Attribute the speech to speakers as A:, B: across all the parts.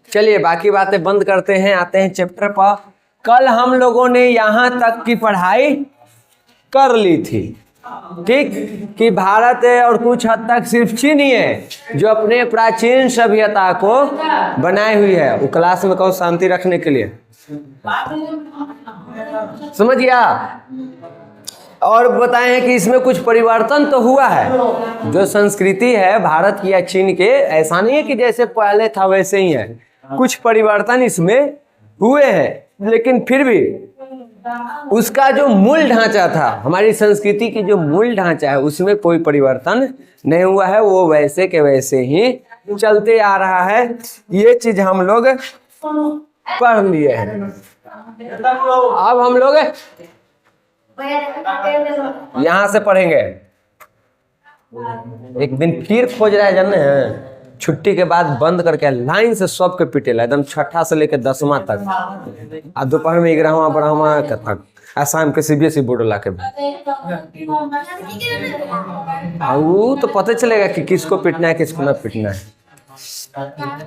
A: चलिए बाकी बातें बंद करते हैं, आते हैं चैप्टर पर। कल हम लोगों ने यहाँ तक की पढ़ाई कर ली थी, ठीक, कि भारत है और कुछ हद तक सिर्फ चीन ही है जो अपने प्राचीन सभ्यता को बनाई हुई है। वो क्लास में कहो शांति रखने के लिए, समझ गया। और बताए हैं कि इसमें कुछ परिवर्तन तो हुआ है। जो संस्कृति है भारत की या चीन के, ऐसा नहीं है कि जैसे पहले था वैसे ही है, कुछ परिवर्तन इसमें हुए हैं, लेकिन फिर भी उसका जो मूल ढांचा था, हमारी संस्कृति की जो मूल ढांचा है, उसमें कोई परिवर्तन नहीं हुआ है। वो वैसे के वैसे ही चलते आ रहा है। ये चीज हम लोग पढ़ लिए हैं। अब हम लोग यहां से पढ़ेंगे। एक दिन फिर खोज रहा है जानते हैं, छुट्टी के बाद बंद करके लाइन से सबके पिटेला एकदम, छठा से लेकर 10वां तक, आ दोपहर में 11वां 12वां तक, आ शाम के CBSE बोर्ड ला के। वो तो पता चलेगा कि किसको पिटना है किसको ना पिटना है।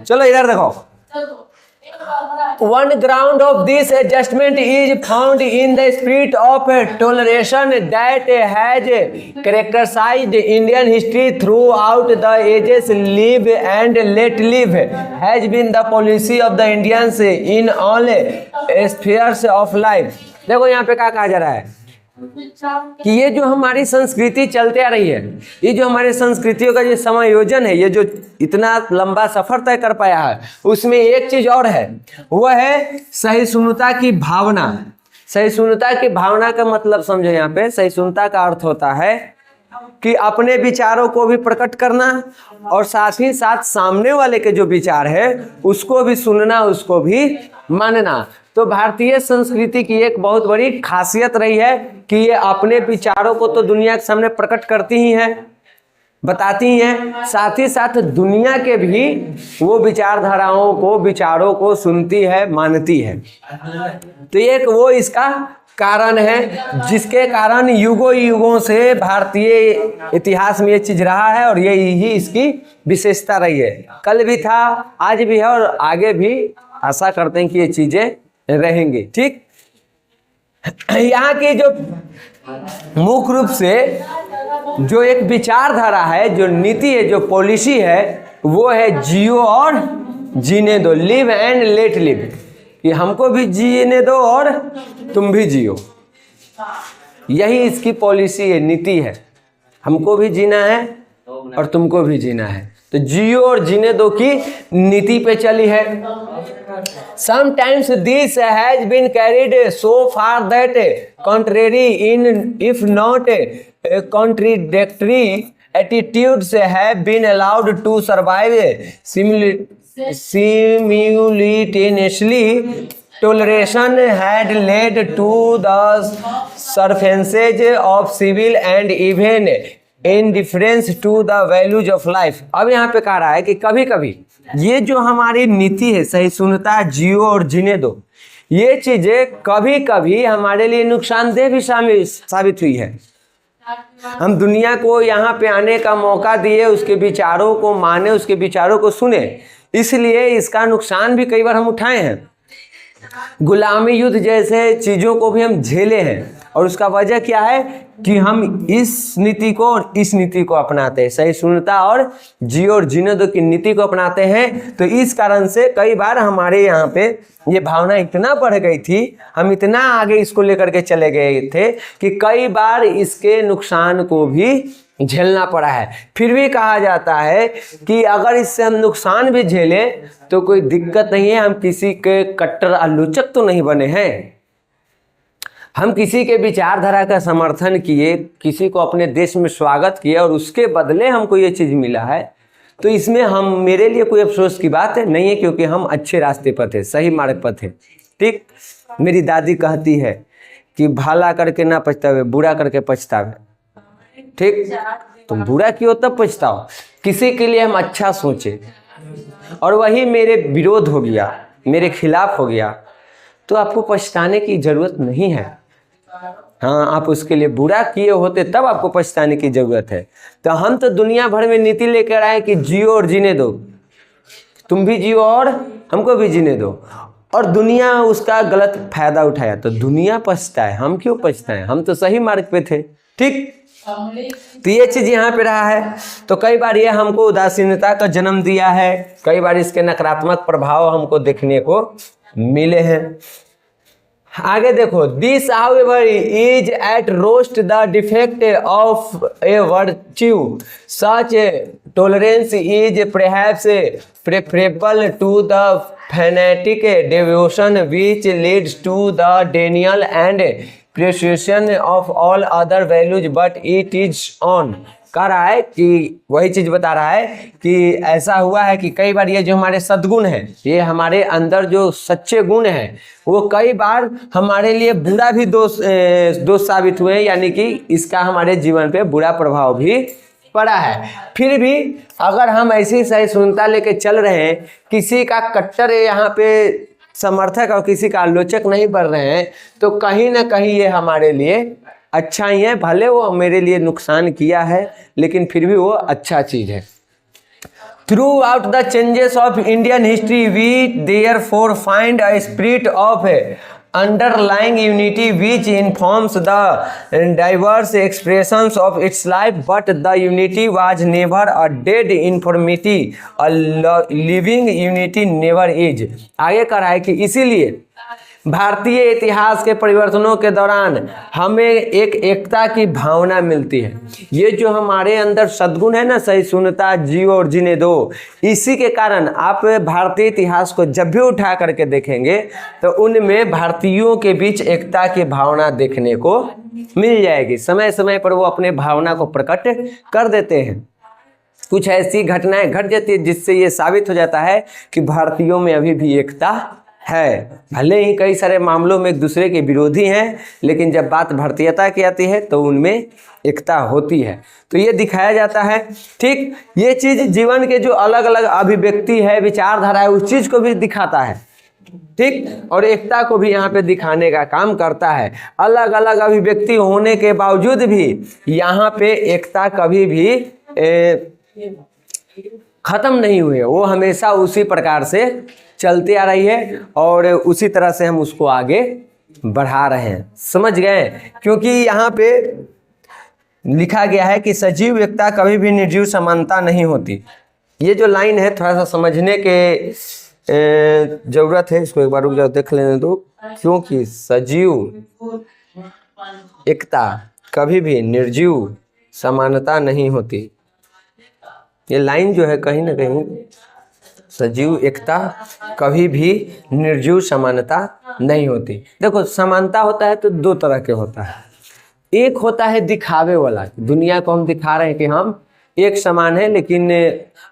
A: चलो इधर देखो। One ground of this adjustment is found in the spirit of toleration that has characterized Indian history throughout the ages. Live and let live has been the policy of the Indians in all spheres of life. देखो यहाँ पे क्या कहा जा रहा है कि ये जो हमारी संस्कृति चलते आ रही है, ये जो हमारे संस्कृतियों का जो समायोजन है, ये जो इतना लंबा सफर तय कर पाया है, उसमें एक चीज और है, वह है सहिष्णुता की भावना। सहिष्णुता की भावना का मतलब समझो। यहाँ पे सहिष्णुता का अर्थ होता है कि अपने विचारों को भी प्रकट करना और साथ ही साथ सामने वाले के जो विचार है उसको भी सुनना, उसको भी मानना। तो भारतीय संस्कृति की एक बहुत बड़ी खासियत रही है कि ये अपने विचारों को तो दुनिया के सामने प्रकट करती ही है, बताती ही है, साथ ही साथ दुनिया के भी वो विचारधाराओं को, विचारों को सुनती है, मानती है। तो एक वो इसका कारण है जिसके कारण युगों युगों से भारतीय इतिहास में ये चीज रहा है और यही इसकी विशेषता रही है। कल भी था, आज भी है और आगे भी आशा करते हैं कि ये चीजें रहेंगे। ठीक, यहाँ की जो मुख्य रूप से जो एक विचारधारा है, जो नीति है, जो पॉलिसी है, वो है जियो और जीने दो, लिव एंड लेट लिव, कि हमको भी जीने दो और तुम भी जियो। यही इसकी पॉलिसी है, नीति है। हमको भी जीना है और तुमको भी जीना है, तो जियो और जीने दो की नीति पे चली है। Sometimes this has been carried so far that contrary in if not contradictory attitudes have been allowed to survive simultaneously. Toleration had led to the surfacing of civil and even indifference to the values of life. अब यहाँ पे कह रहा है कि कभी कभी ये जो हमारी नीति है, सहिष्णुता, जियो और जीने दो, ये चीजें कभी कभी हमारे लिए नुकसानदेह भी साबित हुई है। हम दुनिया को यहाँ पे आने का मौका दिए, उसके विचारों को माने, उसके विचारों को सुने, इसलिए इसका नुकसान भी कई बार हम उठाए हैं। गुलामी युद्ध जैसे चीजों को भी हम झेले हैं, और उसका वजह क्या है कि हम इस नीति को और इस नीति को अपनाते हैं, सहिष्णुता और जियो और जीने दो की नीति को अपनाते हैं। तो इस कारण से कई बार हमारे यहाँ पे ये भावना इतना बढ़ गई थी, हम इतना आगे इसको लेकर के चले गए थे कि कई बार इसके नुकसान को भी झेलना पड़ा है। फिर भी कहा जाता है कि अगर इससे हम नुकसान भी झेलें तो कोई दिक्कत नहीं है, हम किसी के कट्टर आलोचक तो नहीं बने हैं। हम किसी के विचारधारा का समर्थन किए, किसी को अपने देश में स्वागत किया और उसके बदले हमको ये चीज़ मिला है, तो इसमें हम, मेरे लिए कोई अफसोस की बात नहीं है, क्योंकि हम अच्छे रास्ते पर थे, सही मार्ग पर थे। ठीक, मेरी दादी कहती है कि भला करके ना पछतावे, बुरा करके पछतावे। ठीक, तुम बुरा कियो तब पछताओ, किसी के लिए हम अच्छा सोचे और वही मेरे विरोध हो गया, मेरे खिलाफ हो गया, तो आपको पछताने की जरूरत नहीं है। हाँ, आप उसके लिए बुरा किए होते तब आपको पछताने की जरूरत है। तो हम तो दुनिया भर में नीति लेकर आए कि जियो और जीने दो, तुम भी जियो और हमको भी जीने दो, और दुनिया उसका गलत फायदा उठाया तो दुनिया पछताए, हम क्यों पछताए, हम तो सही मार्ग पे थे। ठीक, तो ये चीज यहाँ पे रहा है। तो कई बार ये हमको उदासीनता का जन्म दिया है, कई बार इसके नकारात्मक प्रभाव हमको देखने को मिले हैं। आगे देखो, this however is at roast the defect of a virtue, such tolerance is perhaps preferable to the fanatic devotion which leads to the denial and appreciation of all other values, but it is on। कह रहा है कि वही चीज बता रहा है कि ऐसा हुआ है कि कई बार ये जो हमारे सद्गुण हैं, ये हमारे अंदर जो सच्चे गुण हैं, वो कई बार हमारे लिए बुरा भी दोष साबित हुए, यानी कि इसका हमारे जीवन पे बुरा प्रभाव भी पड़ा है। फिर भी अगर हम ऐसी सहिष्णुता लेके चल रहे हैं, किसी का कट्टर यहाँ पे समर्थक और किसी का आलोचक नहीं बन रहे हैं, तो कहीं ना कहीं ये हमारे लिए अच्छा ही है। भले वो मेरे लिए नुकसान किया है, लेकिन फिर भी वो अच्छा चीज है। Throughout the changes of Indian history we therefore find a spirit of underlying unity which informs the diverse expressions of its life, but the unity was never a dead informity, a living unity never is। आगे कह रहा है कि इसीलिए भारतीय इतिहास के परिवर्तनों के दौरान हमें एक एकता की भावना मिलती है। ये जो हमारे अंदर सद्गुण है ना, सहिष्णुता, जियो और जीने दो, इसी के कारण आप भारतीय इतिहास को जब भी उठा करके देखेंगे तो उनमें भारतीयों के बीच एकता की भावना देखने को मिल जाएगी। समय समय पर वो अपने भावना को प्रकट कर देते हैं। कुछ ऐसी घटनाएं घट जाती है जिससे ये साबित हो जाता है कि भारतीयों में अभी भी एकता है। भले ही कई सारे मामलों में एक दूसरे के विरोधी हैं, लेकिन जब बात भारतीयता की आती है तो उनमें एकता होती है। तो ये दिखाया जाता है। ठीक, ये चीज जीवन के जो अलग अलग अभिव्यक्ति है, विचारधारा है, उस चीज को भी दिखाता है। ठीक, और एकता को भी यहाँ पे दिखाने का काम करता है। अलग अलग अभिव्यक्ति होने के बावजूद भी यहाँ पे एकता कभी भी खत्म नहीं हुई है, वो हमेशा उसी प्रकार से चलती आ रही है और उसी तरह से हम उसको आगे बढ़ा रहे हैं। समझ गए? क्योंकि यहाँ पे लिखा गया है कि सजीव एकता कभी भी निर्जीव समानता नहीं होती। ये जो लाइन है थोड़ा सा समझने के जरूरत है, इसको एक बार रुक जाओ देख लेने दो। क्योंकि सजीव एकता कभी भी निर्जीव समानता नहीं होती, ये लाइन जो है कहीं ना कहीं, सजीव एकता कभी भी निर्जीव समानता नहीं होती। देखो, समानता होता है तो दो तरह के होता है। एक होता है दिखावे वाला, दुनिया को हम दिखा रहे हैं कि हम एक समान है, लेकिन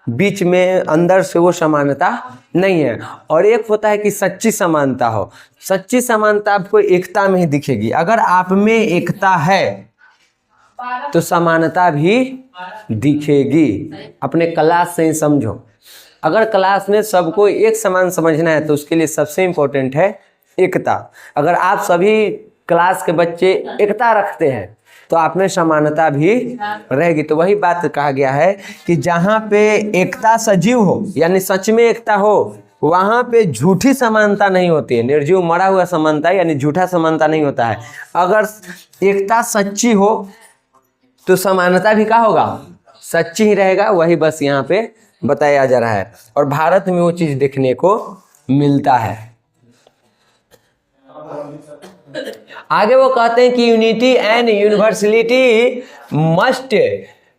A: बीच में अंदर से वो समानता नहीं है। और एक होता है कि सच्ची समानता हो। सच्ची समानता आपको एकता में ही दिखेगी। अगर आप में एकता है तो समानता भी दिखेगी। अपने क्लास से ही समझो, अगर क्लास में सबको एक समान समझना है तो उसके लिए सबसे इम्पोर्टेंट है एकता। अगर आप सभी क्लास के बच्चे एकता रखते हैं तो आप में समानता भी रहेगी। तो वही बात कहा गया है कि जहाँ पे एकता सजीव हो, यानी सच में एकता हो, वहाँ पे झूठी समानता नहीं होती है। निर्जीव मरा हुआ समानता यानी झूठा समानता नहीं होता है। अगर एकता सच्ची हो तो समानता भी क्या होगा? सच्ची ही रहेगा। वही बस यहाँ पे बताया जा रहा है और भारत में वो चीज देखने को मिलता है। आगे वो कहते हैं कि unity and universality must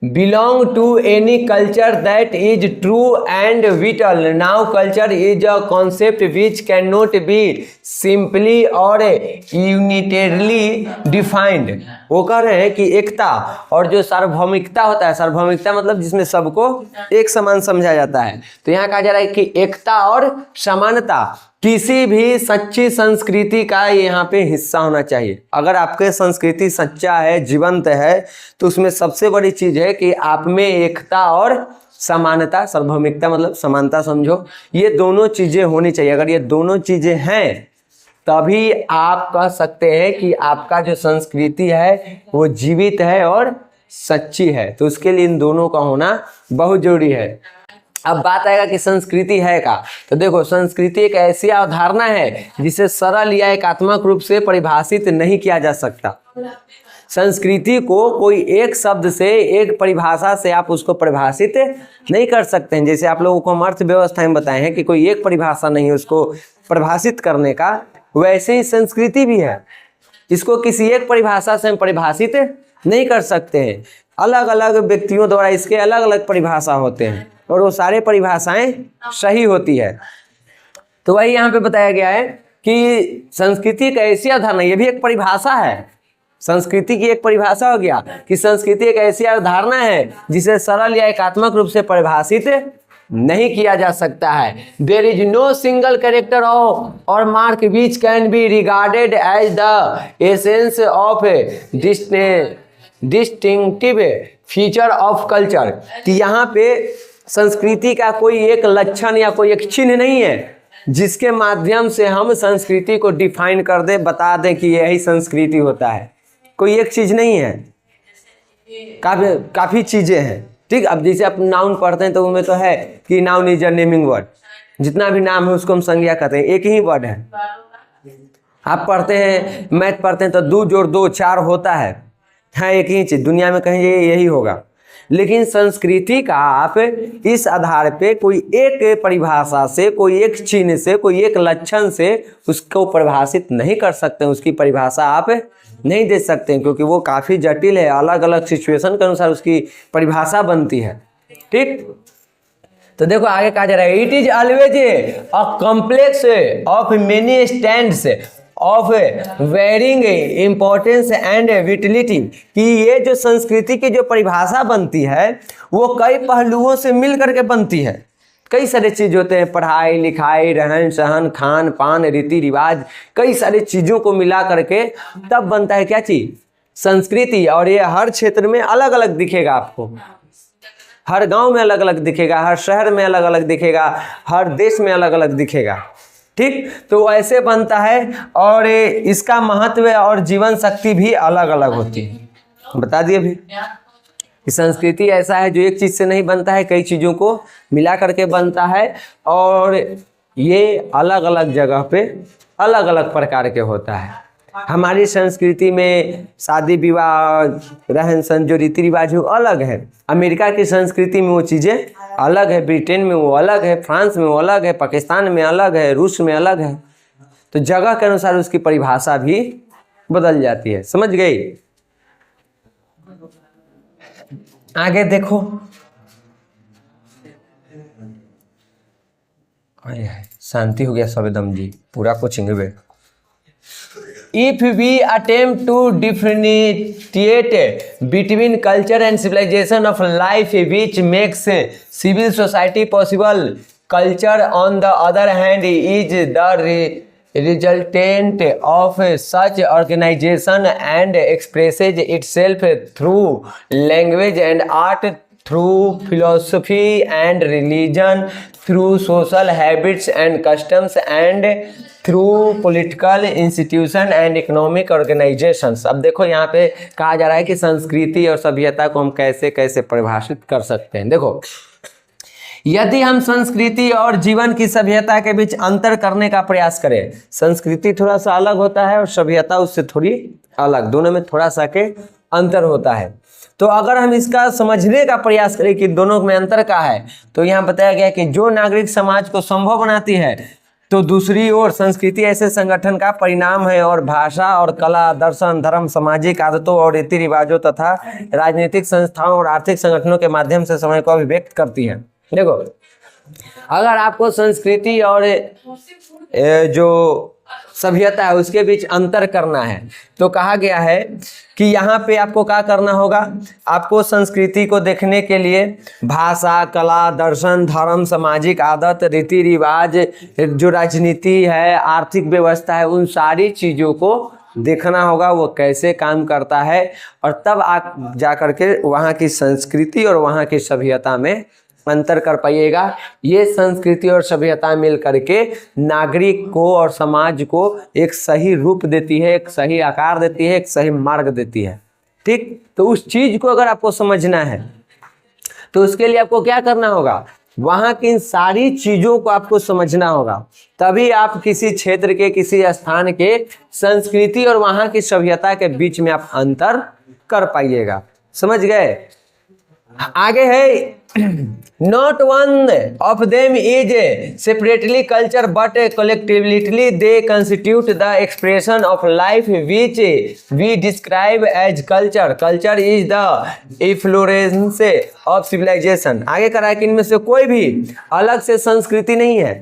A: belong to any culture that is true and vital. Now culture is a concept which cannot be simply or unitarily defined। वो कह रहे हैं कि एकता और जो सार्वभौमिकता होता है, सार्वभौमिकता मतलब जिसमें सबको एक समान समझा जाता है, तो यहाँ कहा जा रहा है कि एकता और समानता किसी भी सच्ची संस्कृति का यहाँ पे हिस्सा होना चाहिए। अगर आपके संस्कृति सच्चा है, जीवंत है, तो उसमें सबसे बड़ी चीज है कि आप में एकता और समानता, सार्वभौमिकता मतलब समानता समझो, ये दोनों चीजें होनी चाहिए। अगर ये दोनों चीजें हैं तभी आप कह सकते हैं कि आपका जो संस्कृति है वो जीवित है और सच्ची है। तो उसके लिए इन दोनों का होना बहुत जरूरी है। अब बात आएगा कि संस्कृति है क्या। तो देखो, संस्कृति एक ऐसी अवधारणा है जिसे सरल या एकात्मक रूप से परिभाषित नहीं किया जा सकता। संस्कृति को कोई एक शब्द से, एक परिभाषा से आप उसको परिभाषित नहीं कर सकते हैं। जैसे आप लोगों को हम अर्थव्यवस्था में बताए हैं कि कोई एक परिभाषा नहीं है उसको परिभाषित करने का, वैसे ही संस्कृति भी है, इसको किसी एक परिभाषा से हम परिभाषित नहीं कर सकते हैं। अलग अलग व्यक्तियों द्वारा इसके अलग अलग परिभाषा होते हैं और वो सारे परिभाषाएं सही होती है। तो वही यहाँ पे बताया गया है कि संस्कृति एक ऐसी अवधारणा, ये भी एक परिभाषा है। संस्कृति की एक परिभाषा हो गया कि संस्कृति एक ऐसी अवधारणा है जिसे सरल या एकात्मक रूप से परिभाषित नहीं किया जा सकता है। There is no single character or mark which can be regarded as the essence of distinctive feature of culture. कि यहाँ पे संस्कृति का कोई एक लक्षण या कोई एक चिन्ह नहीं है जिसके माध्यम से हम संस्कृति को डिफाइन कर दें, बता दें कि यही संस्कृति होता है। कोई एक चीज नहीं है, काफी चीजें हैं। ठीक, अब जैसे आप नाउन पढ़ते हैं तो उनमें तो है कि noun is a naming word, जितना भी नाम है उसको हम संज्ञा कहते हैं, एक ही वर्ड है। आप पढ़ते हैं, मैथ पढ़ते हैं तो 2 जोड़ 2 4 होता है, हाँ एक ही चीज, दुनिया में कहीं यही होगा। लेकिन संस्कृति का आप इस आधार पे कोई एक परिभाषा से, कोई एक चिन्ह से, कोई एक लक्षण से उसको परिभाषित नहीं कर सकते, उसकी परिभाषा आप नहीं दे सकते, क्योंकि वो काफ़ी जटिल है। अलग अलग सिचुएशन के अनुसार उसकी परिभाषा बनती है। ठीक, तो देखो आगे कहा जा रहा है, it is always a complex of many stands of varying importance and vitality. कि ये जो संस्कृति की जो परिभाषा बनती है वो कई पहलुओं से मिल करके बनती है। कई सारे चीज होते हैं, पढ़ाई लिखाई, रहन सहन, खान पान, रीति रिवाज, कई सारे चीजों को मिला करके तब बनता है क्या चीज, संस्कृति। और ये हर क्षेत्र में अलग अलग दिखेगा आपको, हर गांव में अलग अलग दिखेगा, हर शहर में अलग अलग दिखेगा, हर देश में अलग अलग दिखेगा। ठीक, तो ऐसे बनता है और इसका महत्व और जीवन शक्ति भी अलग अलग होती है। बता दिए भी, संस्कृति ऐसा है जो एक चीज से नहीं बनता है, कई चीजों को मिला करके बनता है और ये अलग अलग जगह पे अलग अलग प्रकार के होता है। हमारी संस्कृति में शादी विवाह, रहन सहन, जो रीति रिवाज है वो अलग है। अमेरिका की संस्कृति में वो चीज़ें अलग है, ब्रिटेन में वो अलग है, फ्रांस में वो अलग है, पाकिस्तान में अलग है, रूस में अलग है। तो जगह के अनुसार उसकी परिभाषा भी बदल जाती है। समझ गई? आगे देखो, शांति हो गया सब एकदम जी, पूरा कोचिंग है। If we attempt to differentiate between culture and civilization of life which makes civil society possible, culture on the other hand is the resultant of such organization and expresses itself through language and art, through philosophy and religion, through social habits and customs, and through political institution and economic organizations। अब देखो यहाँ पे कहा जा रहा है कि संस्कृति और सभ्यता को हम कैसे कैसे परिभाषित कर सकते हैं। देखो, यदि हम संस्कृति और जीवन की सभ्यता के बीच अंतर करने का प्रयास करें, संस्कृति थोड़ा सा अलग होता है और सभ्यता उससे थोड़ी अलग, दोनों में थोड़ा सा के अंतर होता है। तो अगर हम इसका समझने का प्रयास करें कि दोनों में अंतर क्या है, तो यहाँ बताया गया कि जो नागरिक समाज को संभव बनाती है, तो दूसरी ओर संस्कृति ऐसे संगठन का परिणाम है और भाषा और कला, दर्शन, धर्म, सामाजिक आदतों और रीति रिवाजों तथा राजनीतिक संस्थाओं और आर्थिक संगठनों के माध्यम से समय को अभिव्यक्त करती है। देखो, अगर आपको संस्कृति और जो सभ्यता है उसके बीच अंतर करना है, तो कहा गया है कि यहाँ पे आपको क्या करना होगा, आपको संस्कृति को देखने के लिए भाषा, कला, दर्शन, धर्म, सामाजिक आदत, रीति रिवाज, जो राजनीति है, आर्थिक व्यवस्था है, उन सारी चीज़ों को देखना होगा वो कैसे काम करता है, और तब आप जा करके वहाँ की संस्कृति और वहाँ की सभ्यता में अंतर कर पाइएगा। ये संस्कृति और सभ्यता मिल करके नागरिक को और समाज को एक सही रूप देती है, एक सही आकार देती है, एक सही मार्ग देती है। ठीक, तो उस चीज को अगर आपको समझना है तो उसके लिए आपको क्या करना होगा, वहां की इन सारी चीजों को आपको समझना होगा, तभी आप किसी क्षेत्र के, किसी स्थान के संस्कृति और वहां की सभ्यता के बीच में आप अंतर कर पाइएगा। समझ गए? आगे है, not one of them is separately culture but collectively they constitute the expression of life which we describe as culture. Culture is the influence of civilisation. आगे करा है कि इनमें से कोई भी अलग से संस्कृति नहीं है।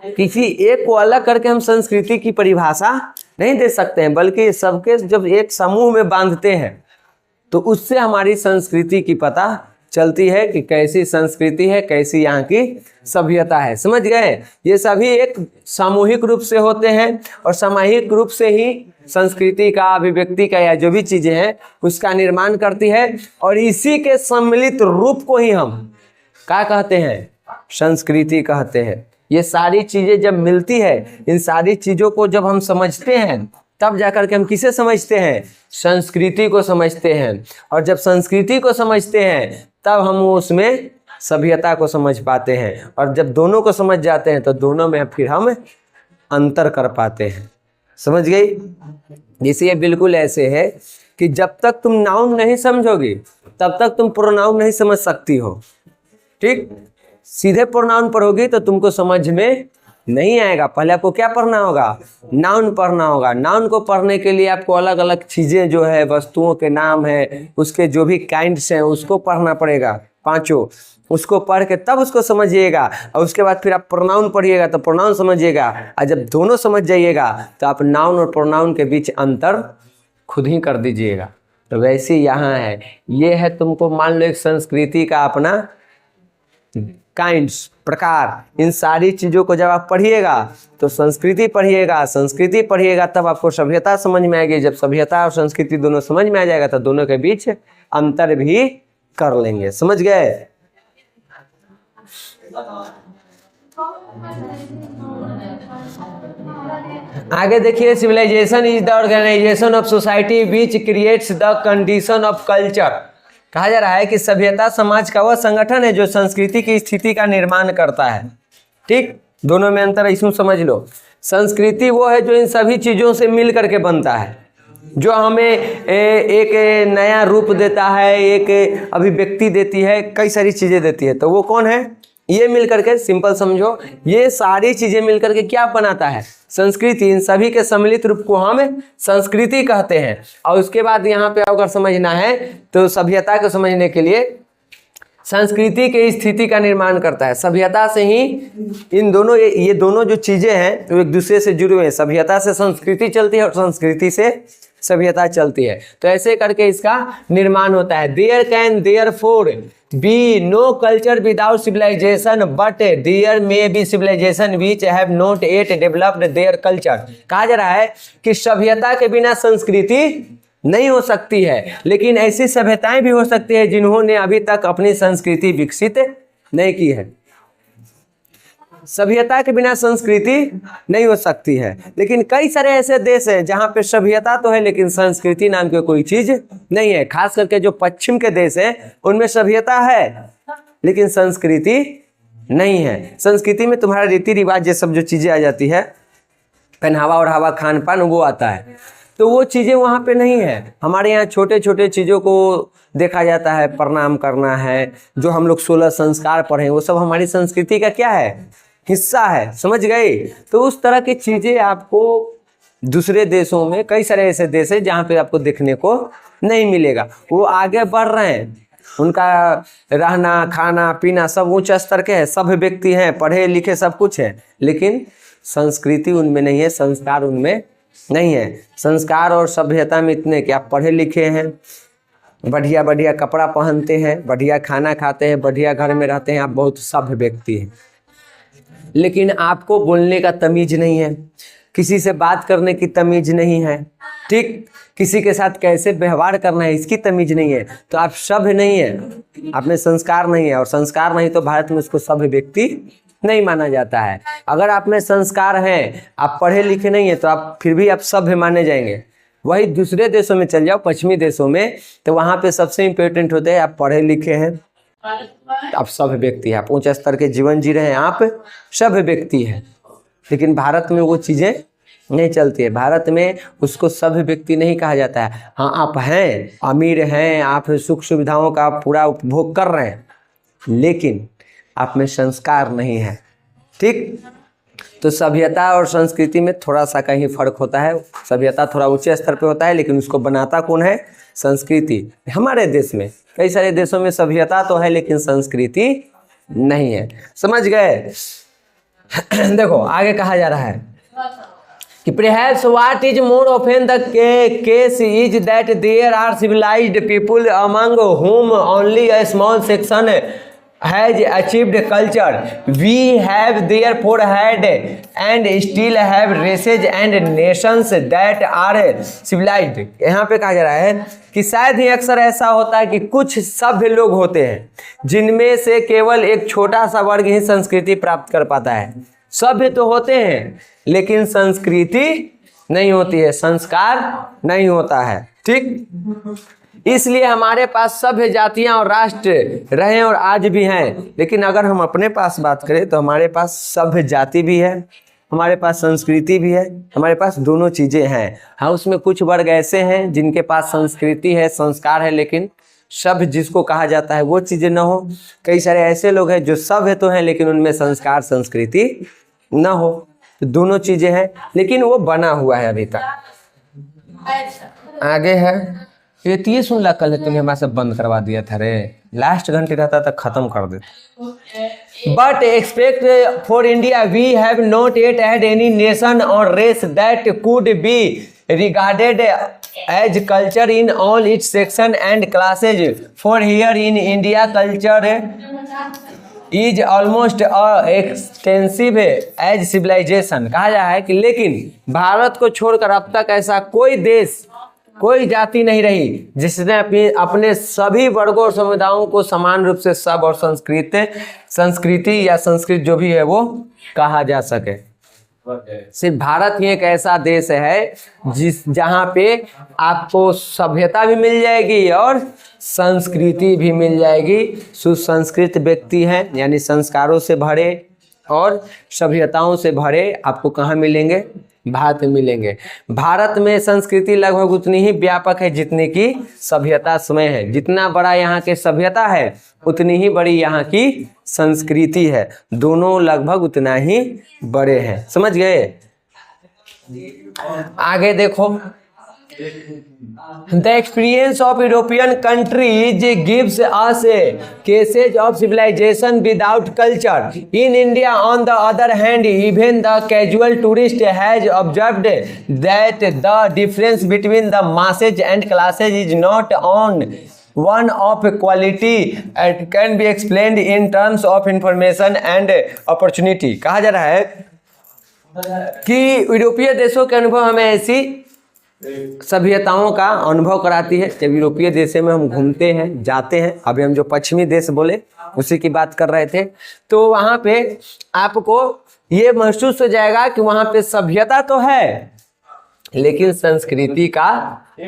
A: किसी एक को अलग करके हम संस्कृति की परिभाषा नहीं दे सकते हैं, बल्कि सबके जब एक समूह में बांधते हैं तो उससे हमारी संस्कृति की पता चलती है कि कैसी संस्कृति है, कैसी यहाँ की सभ्यता है। समझ गए? ये सभी एक सामूहिक रूप से होते हैं और सामूहिक रूप से ही संस्कृति का, अभिव्यक्ति का या जो भी चीजें हैं उसका निर्माण करती है, और इसी के सम्मिलित रूप को ही हम क्या कहते हैं? संस्कृति कहते हैं। ये सारी चीजें जब मिलती है, इन सारी चीजों को जब हम समझते हैं, तब जाकर के हम किसे समझते हैं? संस्कृति को समझते हैं। और जब संस्कृति को समझते हैं तब हम उसमें सभ्यता को समझ पाते हैं, और जब दोनों को समझ जाते हैं तो दोनों में फिर हम अंतर कर पाते हैं। समझ गई? इसलिए बिल्कुल ऐसे है कि जब तक तुम नाउन नहीं समझोगी तब तक तुम प्रोनाउन नहीं समझ सकती हो। ठीक? सीधे प्रोनाउन पढ़ोगी तो तुमको समझ में नहीं आएगा। पहले आपको क्या पढ़ना होगा? नाउन पढ़ना होगा। नाउन को पढ़ने के लिए आपको अलग अलग चीजें जो है, वस्तुओं के नाम है, उसके जो भी काइंड्स हैं उसको पढ़ना पड़ेगा, पांचों। उसको पढ़ के तब उसको समझिएगा, और उसके बाद फिर आप प्रोनाउन पढ़िएगा तो प्रोनाउन समझिएगा। और जब दोनों समझ जाइएगा तो आप नाउन और प्रोनाउन के बीच अंतर खुद ही कर दीजिएगा। तो वैसे यहाँ है, ये है तुमको मान लो एक संस्कृति का अपना काइंड्स, प्रकार। इन सारी चीजों को जब आप पढ़िएगा तो संस्कृति पढ़िएगा, संस्कृति पढ़िएगा तब आपको सभ्यता समझ में आएगी। जब सभ्यता और संस्कृति दोनों समझ में आ जाएगा तो दोनों के बीच अंतर भी कर लेंगे। समझ गए? आगे देखिए, civilisation is the organisation of society which creates the condition of culture. कहा जा रहा है कि सभ्यता समाज का वह संगठन है जो संस्कृति की स्थिति का निर्माण करता है। ठीक? दोनों में अंतर इसमें समझ लो। संस्कृति वो है जो इन सभी चीजों से मिल करके बनता है, जो हमें एक नया रूप देता है, एक अभिव्यक्ति देती है, कई सारी चीजें देती है। तो वो कौन है? ये मिल करके, सिंपल समझो, ये सारी चीजें मिल करके क्या बनाता है? संस्कृति। इन सभी के सम्मिलित रूप को हम संस्कृति कहते हैं। और उसके बाद यहाँ पे अगर समझना है तो सभ्यता को समझने के लिए संस्कृति के स्थिति का निर्माण करता है। सभ्यता से ही इन दोनों, ये दोनों जो चीजें हैं वो एक दूसरे से जुड़े हुए हैं। सभ्यता से संस्कृति चलती है और संस्कृति से सभ्यता चलती है। तो ऐसे करके इसका निर्माण होता है। There can therefore be no culture without civilisation but there may be civilisation which have not yet developed their culture. कहा जा रहा है कि सभ्यता के बिना संस्कृति नहीं हो सकती है, लेकिन ऐसी सभ्यताएं भी हो सकती है जिन्होंने अभी तक अपनी संस्कृति विकसित नहीं की है। सभ्यता के बिना संस्कृति नहीं हो सकती है, लेकिन कई सारे ऐसे देश हैं जहां पे सभ्यता तो है लेकिन संस्कृति नाम की कोई चीज नहीं है। खास करके जो पश्चिम के देश हैं उनमें सभ्यता है लेकिन संस्कृति नहीं है। संस्कृति में तुम्हारा रीति रिवाज ये सब जो चीजें आ जाती है, पहनावा और हवा, खान पान, वो आता है। तो वो चीजें वहां पे नहीं है। हमारे यहाँ छोटे छोटे चीजों को देखा जाता है, प्रणाम करना है, जो हम लोग 16 संस्कार पढ़े, वो सब हमारी संस्कृति का क्या है? हिस्सा है। समझ गए? तो उस तरह की चीजें आपको दूसरे देशों में, कई सारे ऐसे देश हैं जहाँ पे आपको देखने को नहीं मिलेगा। वो आगे बढ़ रहे हैं, उनका रहना, खाना, पीना सब उच्च स्तर के है, सभ्य व्यक्ति हैं, पढ़े लिखे सब कुछ है, लेकिन संस्कृति उनमें नहीं है, संस्कार उनमें नहीं है। संस्कार और सभ्यता में इतने कि आप पढ़े लिखे हैं, बढ़िया बढ़िया कपड़ा पहनते हैं, बढ़िया खाना खाते हैं, बढ़िया घर में रहते हैं, आप बहुत सभ्य व्यक्ति हैं, लेकिन आपको बोलने का तमीज नहीं है, किसी से बात करने की तमीज नहीं है। ठीक? किसी के साथ कैसे व्यवहार करना है इसकी तमीज नहीं है, तो आप सभ्य नहीं है, आप में संस्कार नहीं है। और संस्कार नहीं तो भारत में उसको सभ्य व्यक्ति नहीं माना जाता है। अगर आप में संस्कार हैं, आप पढ़े लिखे नहीं है, तो आप फिर भी आप सभ्य माने जाएंगे। वही दूसरे देशों में चल जाओ, पश्चिमी देशों में, तो वहाँ पे सबसे इम्पोर्टेंट होता है आप पढ़े लिखे हैं, आप सभ्य व्यक्ति है, आप उच्च स्तर के जीवन जी रहे हैं, आप सभ्य व्यक्ति है। लेकिन भारत में वो चीजें नहीं चलती है। भारत में उसको सभ्य व्यक्ति नहीं कहा जाता है। हाँ, आप हैं, अमीर हैं, आप सुख सुविधाओं का पूरा उपभोग कर रहे हैं, लेकिन आप में संस्कार नहीं है। ठीक, तो सभ्यता और संस्कृति में थोड़ा सा कहीं फर्क होता है। सभ्यता थोड़ा ऊंचे स्तर पे होता है, लेकिन उसको बनाता कौन है? संस्कृति। हमारे देश में, कई सारे देशों में सभ्यता तो है लेकिन संस्कृति नहीं है। समझ गए? देखो आगे कहा जा रहा है कि perhaps what is more often the case is that there are civilized people among whom only a small section has achieved culture. We have therefore had and still have races and nations that are civilized. यहाँ पे कहा जा रहा है कि शायद ही अक्सर ऐसा होता है कि कुछ सभ्य लोग होते हैं जिनमें से केवल एक छोटा सा वर्ग ही संस्कृति प्राप्त कर पाता है। सभ्य तो होते हैं लेकिन संस्कृति नहीं होती है, संस्कार नहीं होता है। ठीक, इसलिए हमारे पास सभ्य जातियां और राष्ट्र रहे और आज भी हैं। लेकिन अगर हम अपने पास बात करें तो हमारे पास सभ्य जाति भी है, हमारे पास संस्कृति भी है, हमारे पास दोनों चीजें हैं। हाँ, उसमें कुछ वर्ग ऐसे हैं जिनके पास संस्कृति है, संस्कार है, लेकिन सभ्य जिसको कहा जाता है वो चीजें न हो। कई सारे ऐसे लोग हैं जो सभ्य तो हैं लेकिन उनमें संस्कार संस्कृति न हो। तो दोनों चीजें हैं लेकिन वो बना हुआ है अभी तक। आगे है ये सुन ला, कल तुमने हमारे से बंद करवा दिया था रे, लास्ट घंटे रहता तक खत्म कर देते। But expect for India we have not yet had any nation or race that could be regarded as culture in all its section and classes. For here in India culture is almost extensive as civilisation. कहा जा है कि लेकिन भारत को छोड़कर अब तक ऐसा कोई देश, कोई जाति नहीं रही जिसने अपने सभी वर्गों और समुदायों को समान रूप से सब और संस्कृति या संस्कृत जो भी है वो कहा जा सके। सिर्फ भारत ही एक ऐसा देश है जहाँ पे आपको सभ्यता भी मिल जाएगी और संस्कृति भी मिल जाएगी। सुसंस्कृत व्यक्ति हैं यानी संस्कारों से भरे और सभ्यताओं से भरे आपको कहाँ मिलेंगे? भारत में मिलेंगे। भारत में संस्कृति लगभग उतनी ही व्यापक है जितनी की सभ्यता समय है। जितना बड़ा यहाँ के सभ्यता है उतनी ही बड़ी यहाँ की संस्कृति है। दोनों लगभग उतना ही बड़े हैं। समझ गए? आगे देखो, The experience of European countries gives us cases of civilization without culture. In India, on the other hand, even the casual tourist has observed that the difference between the masses and classes is not one of quality and can be explained in terms of information and opportunity. कहा जा रहा है कि यूरोपीय देशों के अनुभव हमें ऐसी सभ्यताओं का अनुभव कराती है। जब यूरोपीय देशों में हम घूमते हैं, जाते हैं, अभी हम जो पश्चिमी देश बोले उसी की बात कर रहे थे, तो वहाँ पे आपको ये महसूस हो जाएगा कि वहाँ पे सभ्यता तो है लेकिन संस्कृति का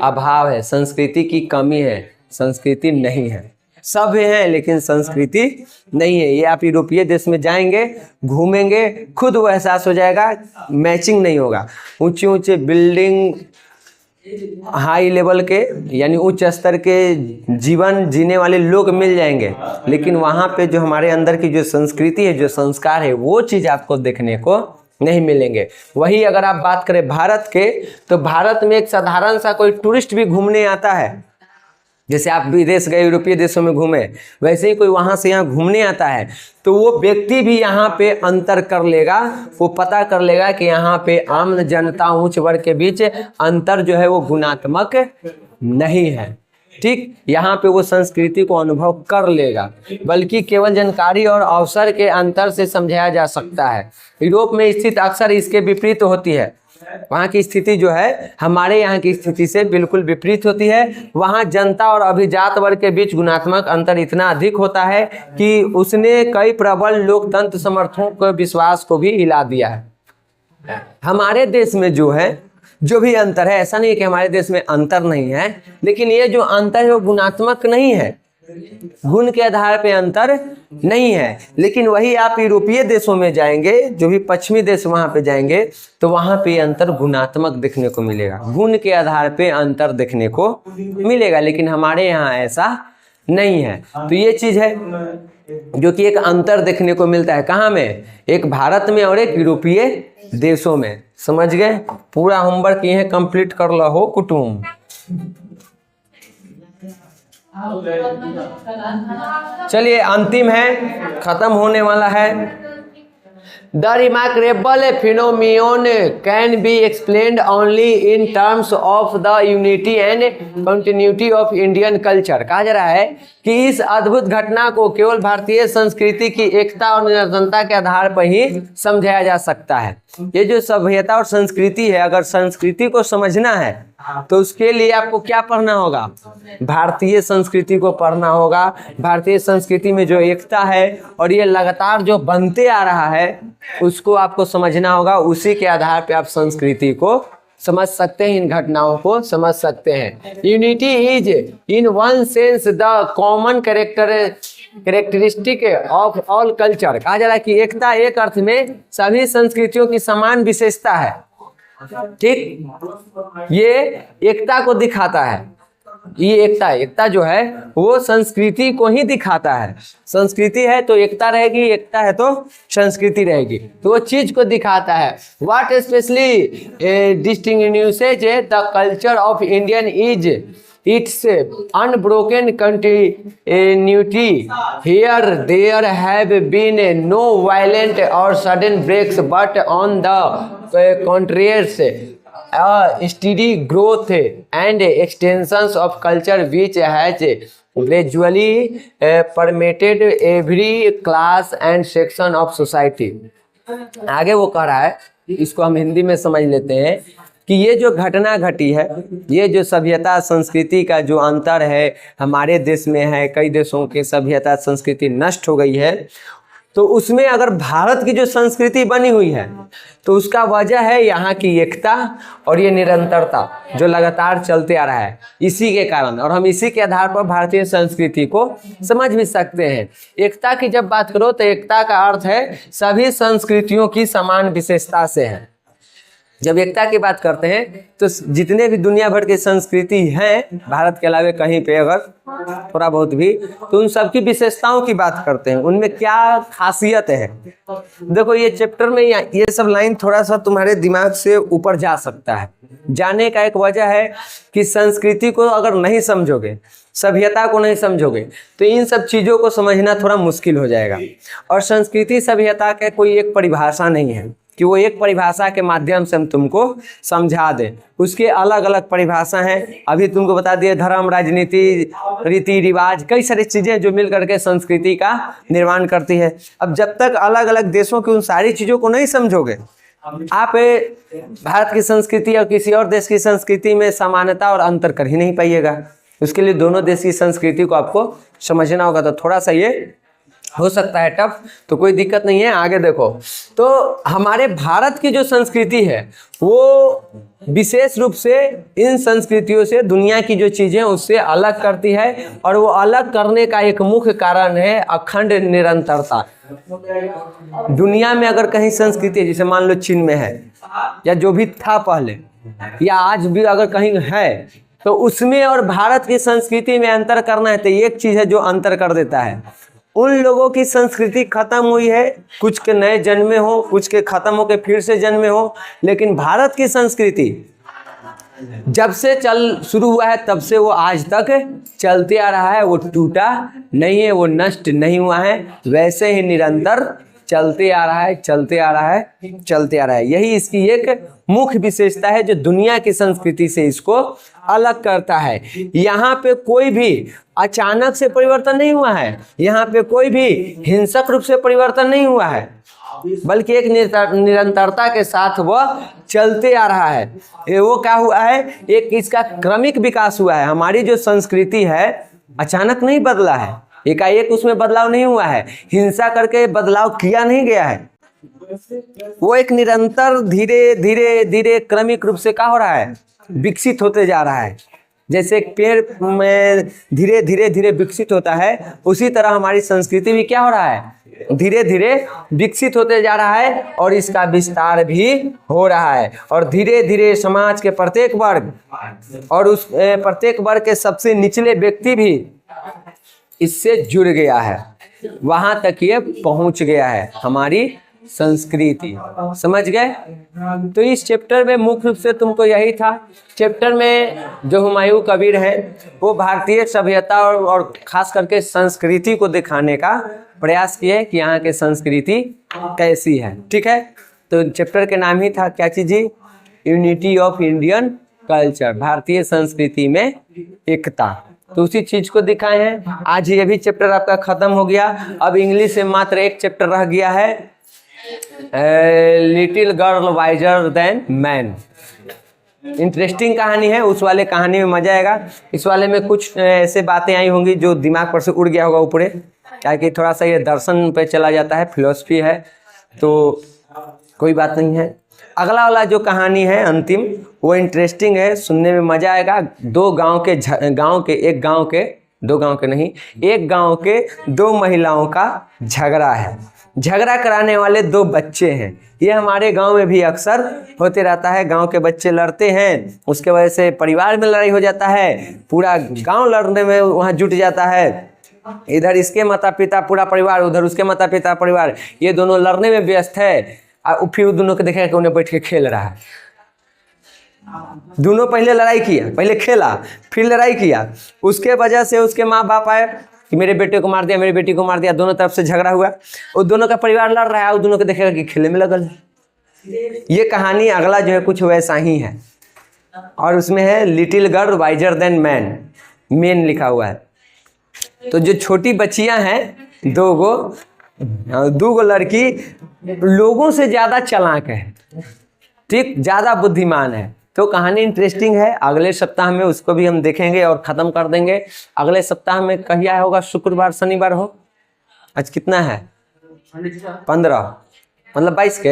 A: अभाव है, संस्कृति की कमी है, संस्कृति नहीं है। सभ्य है लेकिन संस्कृति नहीं है। ये आप यूरोपीय देश में जाएंगे, घूमेंगे, खुद वो एहसास हो जाएगा, मैचिंग नहीं होगा। ऊंचे ऊंचे बिल्डिंग, हाई लेवल के यानी उच्च स्तर के जीवन जीने वाले लोग मिल जाएंगे, लेकिन वहाँ पे जो हमारे अंदर की जो संस्कृति है, जो संस्कार है, वो चीज़ आपको देखने को नहीं मिलेंगे। वही अगर आप बात करें भारत के, तो भारत में एक साधारण सा कोई टूरिस्ट भी घूमने आता है, जैसे आप विदेश गए, यूरोपीय देशों में घूमे, वैसे ही कोई वहाँ से यहाँ घूमने आता है तो वो व्यक्ति भी यहाँ पे अंतर कर लेगा, वो पता कर लेगा कि यहाँ पे आम जनता उच्च वर्ग के बीच अंतर जो है वो गुणात्मक नहीं है। ठीक, यहाँ पे वो संस्कृति को अनुभव कर लेगा, बल्कि केवल जानकारी और अवसर के अंतर से समझाया जा सकता है। यूरोप में स्थिति अक्सर इसके विपरीत होती है। वहाँ की स्थिति जो है हमारे यहाँ की स्थिति से बिल्कुल विपरीत होती है। वहाँ जनता और अभिजात वर्ग के बीच गुणात्मक अंतर इतना अधिक होता है कि उसने कई प्रबल लोकतंत्र समर्थकों के विश्वास को भी हिला दिया है। हमारे देश में जो है, जो भी अंतर है, ऐसा नहीं है कि हमारे देश में अंतर नहीं है, लेकिन ये जो अंतर है वो गुणात्मक नहीं है, गुण के आधार पे अंतर नहीं है। लेकिन वही आप यूरोपीय देशों में जाएंगे, जो भी पश्चिमी देश वहां पे जाएंगे, तो वहां पे अंतर गुणात्मक देखने को मिलेगा, गुण के आधार पे अंतर देखने को मिलेगा। लेकिन हमारे यहाँ ऐसा नहीं है। तो ये चीज है जो कि एक अंतर देखने को मिलता है। कहाँ में? एक भारत में और एक यूरोपीय देशों में। समझ गए? पूरा होमवर्क ये कंप्लीट कर लो हो कुटुंब। चलिए अंतिम है, खत्म होने वाला है। The remarkable phenomenon can be explained only in terms of the unity and continuity of Indian culture। कहा जा रहा है कि इस अद्भुत घटना को केवल भारतीय संस्कृति की एकता और निरंतरता के आधार पर ही समझाया जा सकता है। ये जो सभ्यता और संस्कृति है, अगर संस्कृति को समझना है तो उसके लिए आपको क्या पढ़ना होगा? भारतीय संस्कृति को पढ़ना होगा। भारतीय संस्कृति में जो एकता है और ये लगातार जो बनते आ रहा है उसको आपको समझना होगा। उसी के आधार पे आप संस्कृति को समझ सकते हैं, इन घटनाओं को समझ सकते हैं। Unity is in one sense the common characteristic of all culture. कहा जा रहा है कि एकता एक अर्थ में सभी संस्कृतियों की समान विशेषता है। ठीक, ये एकता को दिखाता है। ये एकता जो है वो संस्कृति को ही दिखाता है। संस्कृति है तो एकता रहेगी, एकता है तो संस्कृति रहेगी, तो वो चीज को दिखाता है। What specially distinguishes the culture of Indian is it's unbroken continuity। Here there have been no violent or sudden breaks, but on the contrary a steady growth and extensions of culture which has gradually permeated every class and section of society। आगे वो कह रहा है, इसको हम हिंदी में समझ लेते हैं कि ये जो घटना घटी है, ये जो सभ्यता संस्कृति का जो अंतर है हमारे देश में है, कई देशों की सभ्यता संस्कृति नष्ट हो गई है, तो उसमें अगर भारत की जो संस्कृति बनी हुई है तो उसका वजह है यहाँ की एकता और ये निरंतरता जो लगातार चलते आ रहा है, इसी के कारण। और हम इसी के आधार पर भारतीय संस्कृति को समझ भी सकते हैं। एकता की जब बात करो तो एकता का अर्थ है सभी संस्कृतियों की समान विशेषता से है। जब एकता की बात करते हैं तो जितने भी दुनिया भर की संस्कृति हैं भारत के अलावा कहीं पे अगर थोड़ा बहुत भी, तो उन सब की विशेषताओं की बात करते हैं, उनमें क्या खासियत है। देखो ये चैप्टर में ये सब लाइन थोड़ा सा तुम्हारे दिमाग से ऊपर जा सकता है। जाने का एक वजह है कि संस्कृति को अगर नहीं समझोगे, सभ्यता को नहीं समझोगे, तो इन सब चीज़ों को समझना थोड़ा मुश्किल हो जाएगा। और संस्कृति सभ्यता का कोई एक परिभाषा नहीं है कि वो एक परिभाषा के माध्यम से हम तुमको समझा दें। उसके अलग अलग परिभाषा हैं। अभी तुमको बता दिए धर्म, राजनीति, रीति रिवाज, कई सारी चीज़ें जो मिल करके संस्कृति का निर्माण करती है। अब जब तक अलग अलग देशों की उन सारी चीज़ों को नहीं समझोगे, आप भारत की संस्कृति और किसी और देश की संस्कृति में समानता और अंतर कर ही नहीं पाइएगा। उसके लिए दोनों देश की संस्कृति को आपको समझना होगा। तो थोड़ा सा ये हो सकता है टफ, तो कोई दिक्कत नहीं है। आगे देखो, तो हमारे भारत की जो संस्कृति है वो विशेष रूप से इन संस्कृतियों से दुनिया की जो चीज़ें उससे अलग करती है, और वो अलग करने का एक मुख्य कारण है अखंड निरंतरता। दुनिया में अगर कहीं संस्कृति है, जैसे मान लो चीन में है या जो भी था पहले या आज भी अगर कहीं है, तो उसमें और भारत की संस्कृति में अंतर करना है तो एक चीज़ है जो अंतर कर देता है। उन लोगों की संस्कृति खत्म हुई है, कुछ के नए जन्मे हो, कुछ के खत्म होके फिर से जन्मे हो, लेकिन भारत की संस्कृति जब से चल शुरू हुआ है तब से वो आज तक चलते आ रहा है। वो टूटा नहीं है, वो नष्ट नहीं हुआ है, वैसे ही निरंतर चलते आ रहा है, चलते आ रहा है, चलते आ रहा है। यही इसकी एक मुख्य विशेषता है जो दुनिया की संस्कृति से इसको अलग करता है। यहाँ पे कोई भी अचानक से परिवर्तन नहीं हुआ है, यहाँ पे कोई भी हिंसक रूप से परिवर्तन नहीं हुआ है, बल्कि एक निरंतरता के साथ वह चलते आ रहा है। वो क्या हुआ है, एक इसका क्रमिक विकास हुआ है। हमारी जो संस्कृति है अचानक नहीं बदला है, एकाएक उसमें बदलाव नहीं हुआ है, हिंसा करके बदलाव किया नहीं गया है। वो एक निरंतर धीरे धीरे धीरे क्रमिक रूप से क्या हो रहा है, विकसित होते जा रहा है। जैसे एक पेड़ में धीरे धीरे धीरे विकसित होता है, उसी तरह हमारी संस्कृति भी क्या हो रहा है, धीरे धीरे विकसित होते जा रहा है और इसका विस्तार भी हो रहा है। और धीरे धीरे समाज के प्रत्येक वर्ग और उस प्रत्येक वर्ग के सबसे निचले व्यक्ति भी इससे जुड़ गया है, वहां तक ये पहुंच गया है हमारी संस्कृति। समझ गए? तो इस चैप्टर में मुख्य रूप से तुमको यही था। चैप्टर में जो हुमायूं कबीर है वो भारतीय सभ्यता और खास करके संस्कृति को दिखाने का प्रयास किए कि यहाँ के संस्कृति कैसी है। ठीक है, तो चैप्टर के नाम ही था क्या चीज जी, यूनिटी ऑफ इंडियन कल्चर, भारतीय संस्कृति में एकता। तो उसी चीज को दिखाए हैं। आज ये भी चैप्टर आपका खत्म हो गया। अब इंग्लिश में मात्र एक चैप्टर रह गया है, little girl visor then man. Interesting कहानी है, उस वाले कहानी में मजा आएगा। इस वाले में कुछ ऐसे बातें आई होंगी जो दिमाग पर से उड़ गया होगा ऊपरे, क्या कि थोड़ा सा ये दर्शन पे चला जाता है, फिलोसफी है, तो कोई बात नहीं है। अगला वाला जो कहानी है अंतिम, वो इंटरेस्टिंग है, सुनने में मजा आएगा। एक गांव के दो महिलाओं का झगड़ा है। झगड़ा कराने वाले दो बच्चे हैं। ये हमारे गांव में भी अक्सर होते रहता है। गांव के बच्चे लड़ते हैं, उसके वजह से परिवार में लड़ाई हो जाता है, पूरा गांव लड़ने में वहाँ जुट जाता है। इधर इसके माता पिता पूरा परिवार, उधर उसके माता पिता परिवार, ये दोनों लड़ने में व्यस्त है। और फिर दोनों को देखेगा कि उन्हें बैठ के खेल रहा है। दोनों पहले लड़ाई किया, पहले खेला, फिर लड़ाई किया। उसके वजह से उसके माँ बाप आए कि मेरे बेटे को मार दिया, मेरी बेटी को मार दिया, दोनों तरफ से झगड़ा हुआ। वो दोनों का परिवार लड़ रहा है, वो दोनों को देखेगा कि खेलने में लगल है। ये कहानी अगला जो है कुछ वैसा ही है, और उसमें है little girl visor then man, main लिखा हुआ है। तो जो छोटी बच्चियां हैं, दो गो लड़की लोगों से ज्यादा चालाक है, ठीक, ज्यादा बुद्धिमान है। तो कहानी इंटरेस्टिंग है। अगले सप्ताह में उसको भी हम देखेंगे और खत्म कर देंगे। अगले सप्ताह में कहिया होगा, शुक्रवार शनिवार हो। आज कितना है, 15, मतलब 22 के।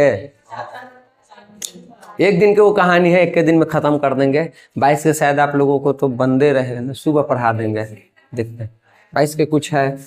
A: एक दिन की वो कहानी है, एक के दिन में खत्म कर देंगे। 22 के शायद आप लोगों को तो बंदे रहे, सुबह पढ़ा देंगे, देखते हैं। 22 के कुछ है।